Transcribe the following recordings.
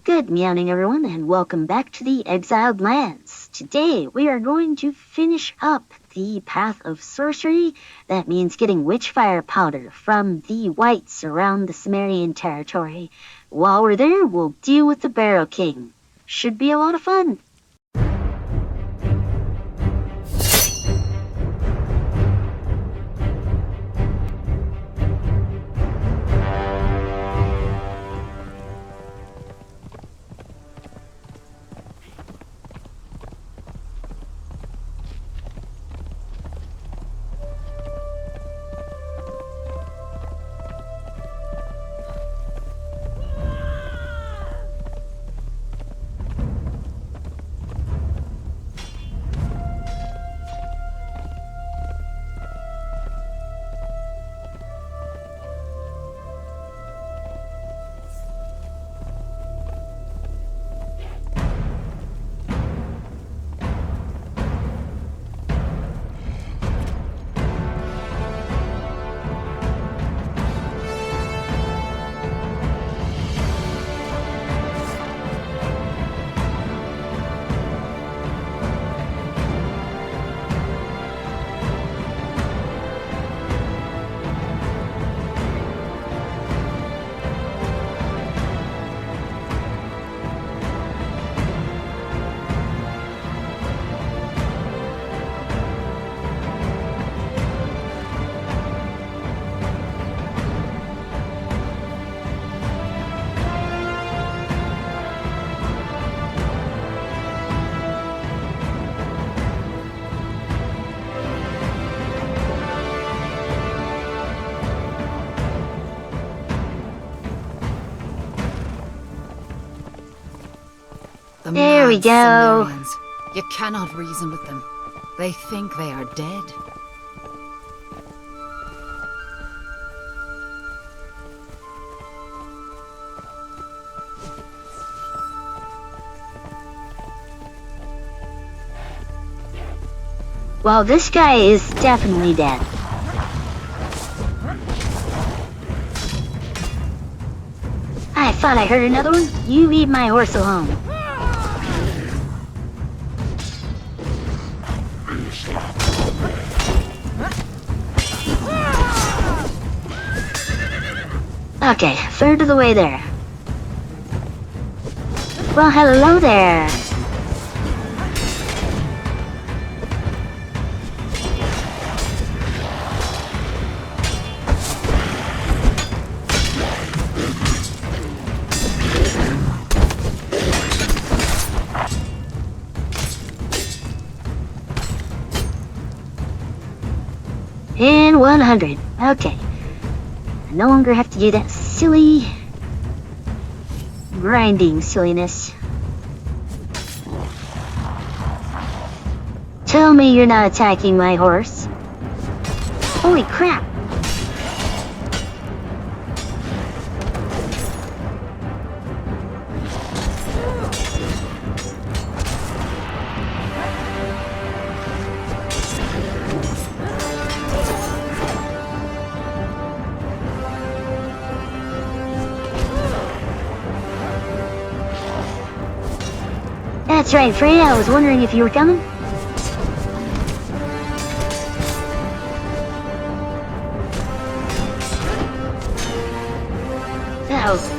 Good meowing everyone and welcome back to the Exiled Lands. Today we are going to finish up the path of sorcery. That means getting witchfire powder from the wights around the Sumerian territory. While we're there, we'll deal with the Barrow King. Should be a lot of fun. There we go. Sumerians. You cannot reason with them. They think they are dead. Well, this guy is definitely dead. I thought I heard another one. You leave my horse alone. Okay, third of the way there. Well, hello there. And 100. Okay. I no longer have to do that silly grinding silliness. Tell me you're not attacking my horse. Holy crap! That's right, Freya. I was wondering if you were coming. Uh-oh.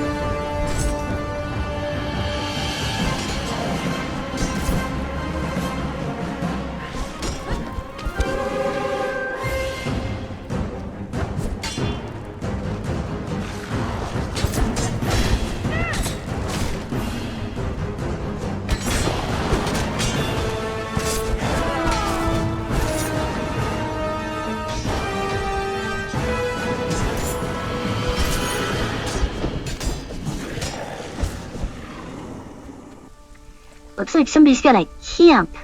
Looks like somebody's got a camp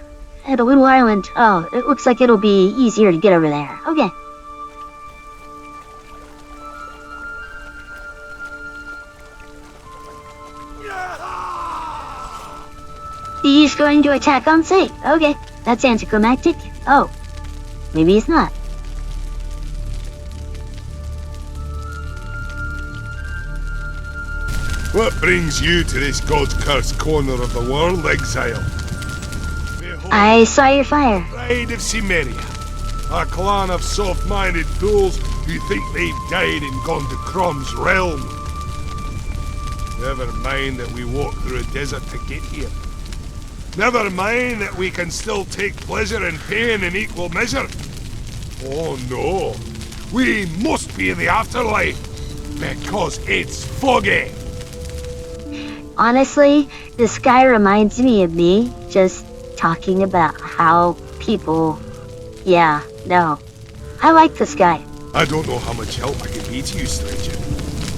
at a little island. Oh, it looks like it'll be easier to get over there. Okay. He's going to attack on sight. Okay, that's anticlimactic. Oh, maybe he's not. What brings you to this God-cursed corner of the world, exile? I saw your fire. Bride of Cimmeria, a clan of soft-minded fools who think they've died and gone to Crom's realm. Never mind that we walked through a desert to get here. Never mind that we can still take pleasure in pain in equal measure. Oh no, we must be in the afterlife, because it's foggy. Honestly, the sky reminds me of me, just talking about how people... Yeah, no. I like the sky. I don't know how much help I can be to you, stranger.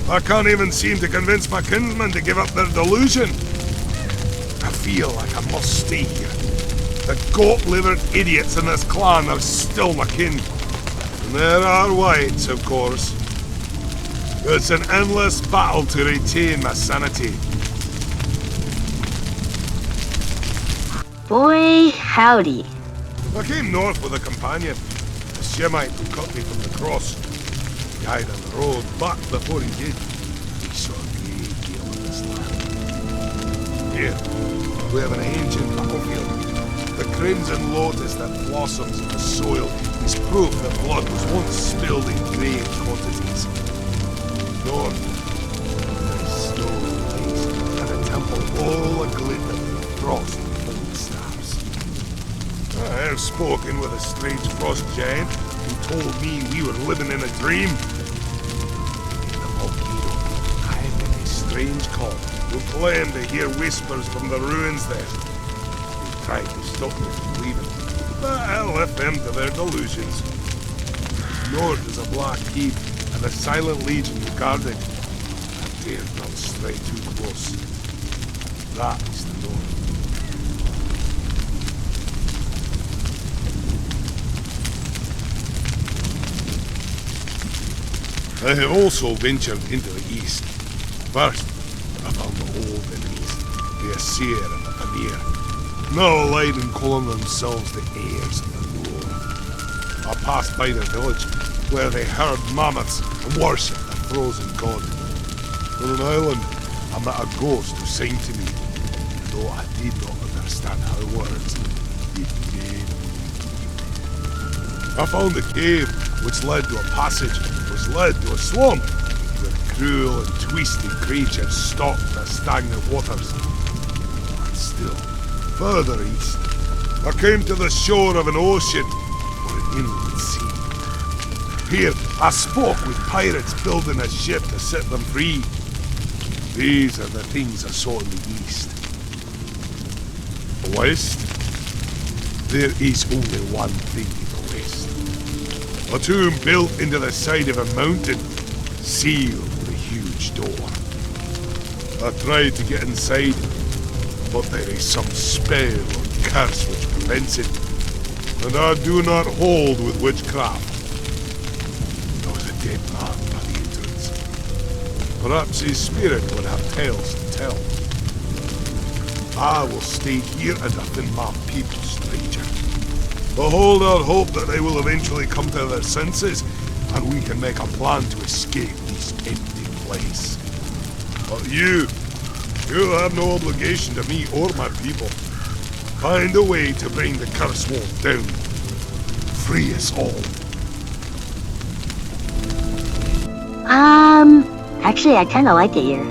I can't even seem to convince my kinsmen to give up their delusion. I feel like I must stay here. The goat-livered idiots in this clan are still my kin. And there are wights, of course. It's an endless battle to retain my sanity. Boy, howdy. I came north with a companion, a Shemite who cut me from the cross. He died on the road, but before he did, he saw a great deal of this land. Here, we have an ancient battlefield. The crimson lotus that blossoms in the soil is proof that blood was once spilled in great quantities. North, there is snow and ice, and a temple all aglitter with frost. I have spoken with a strange frost giant who told me we were living in a dream. In the volcano, I met a strange cult who claimed to hear whispers from the ruins there. They tried to stop me from leaving, but I left them to their delusions. North is a black keep and a silent legion who guard it. I dared not stray too close. That is the north. I have also ventured into the east. First, I found the old enemies, the Asir and the Pamir, now allied and calling themselves the heirs of the north. I passed by their village, where they herd mammoths and worship the frozen god. On an island, I met a ghost who sang to me, though I did not understand her words. It made me weep. I found a cave which led to a passage, which led to a swamp, where cruel and twisted creatures stalked the stagnant waters. And still, further east, I came to the shore of an ocean, or an inland sea. Here, I spoke with pirates building a ship to set them free. These are the things I saw in the east. West? There is only one thing in the west. A tomb built into the side of a mountain, sealed with a huge door. I tried to get inside, but there is some spell or curse which prevents it, and I do not hold with witchcraft. There was a dead man by the entrance. Perhaps his spirit would have tales to tell. I will stay here and defend my people, stranger. I hold out hope that they will eventually come to their senses, and we can make a plan to escape this empty place. But you have no obligation to me or my people. Find a way to bring the curse wall down. Free us all. Actually, I kinda like it here.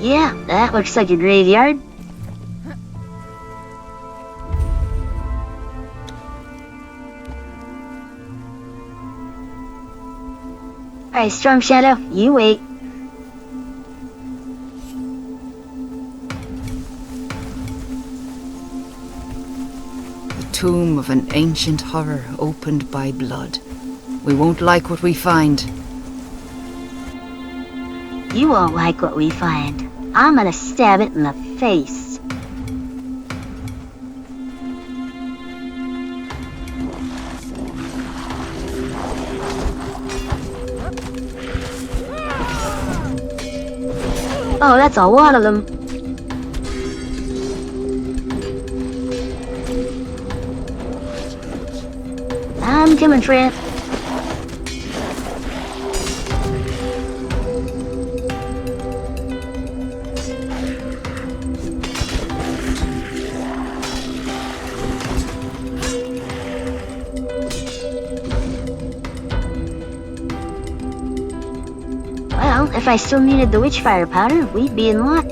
Yeah, that looks like a graveyard. Alright, Storm Shadow, you wait. The tomb of an ancient horror opened by blood. We won't like what we find. You won't like what we find. I'm gonna stab it in the face. Oh, that's a lot of them. him a trap. Well, if I still needed the witchfire powder, we'd be in luck.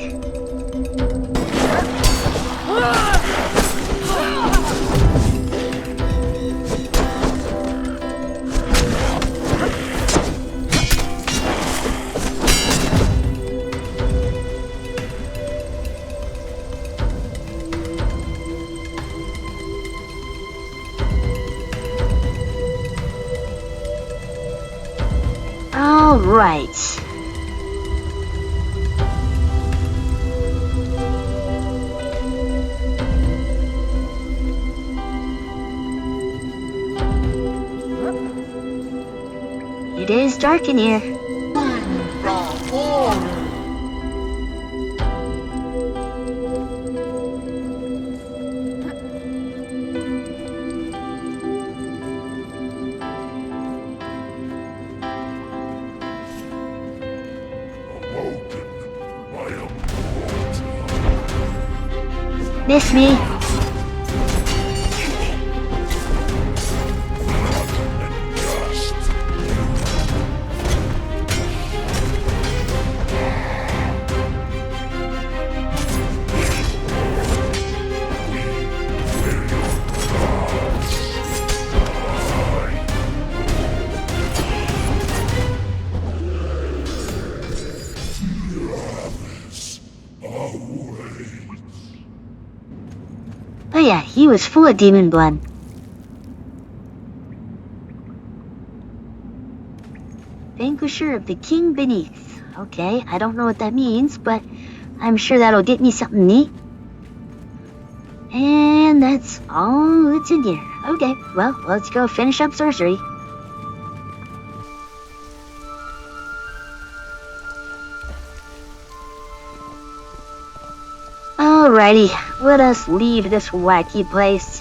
All right. It is dark in here. Miss me. Oh yeah, he was full of demon blood. Vanquisher of the King Beneath. Okay, I don't know what that means, but I'm sure that'll get me something neat. And that's all that's in here. Okay, well, let's go finish up Sorcery. Alrighty, let us leave this wacky place.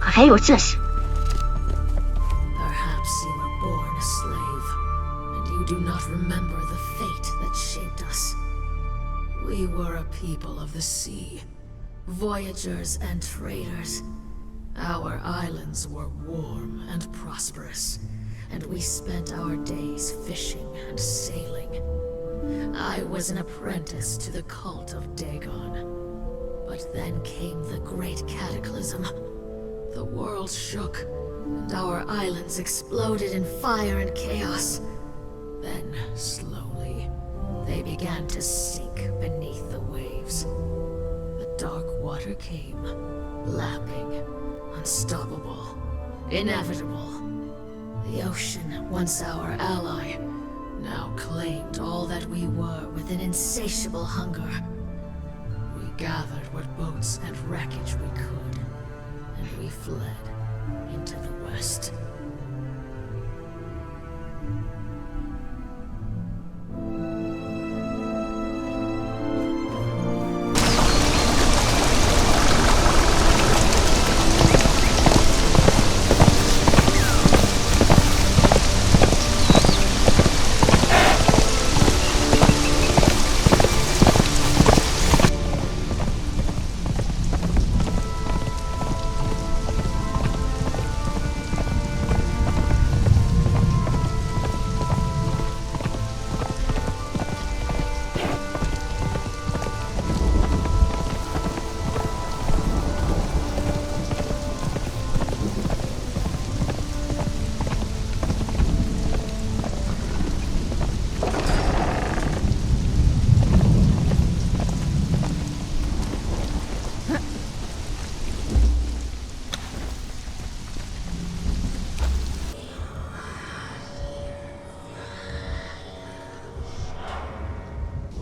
Hey, what's this? Perhaps you were born a slave, and you do not remember the fate that shaped us. We were a people of the sea, voyagers and traders. Our islands were warm and prosperous, and we spent our days fishing and sailing. I was an apprentice to the cult of Dagon. But then came the great cataclysm. The world shook, and our islands exploded in fire and chaos. Then, slowly, they began to sink beneath the waves. The dark water came, lapping, unstoppable, inevitable. The ocean, once our ally, now claimed all that we were with an insatiable hunger. We gathered what boats and wreckage we could, and we fled into the west.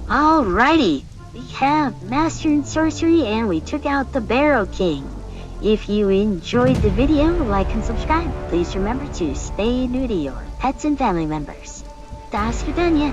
Alrighty, we have mastered sorcery and we took out the Barrow King. If you enjoyed the video, like and subscribe. Please remember to spay and neuter your pets and family members. Das Vidania.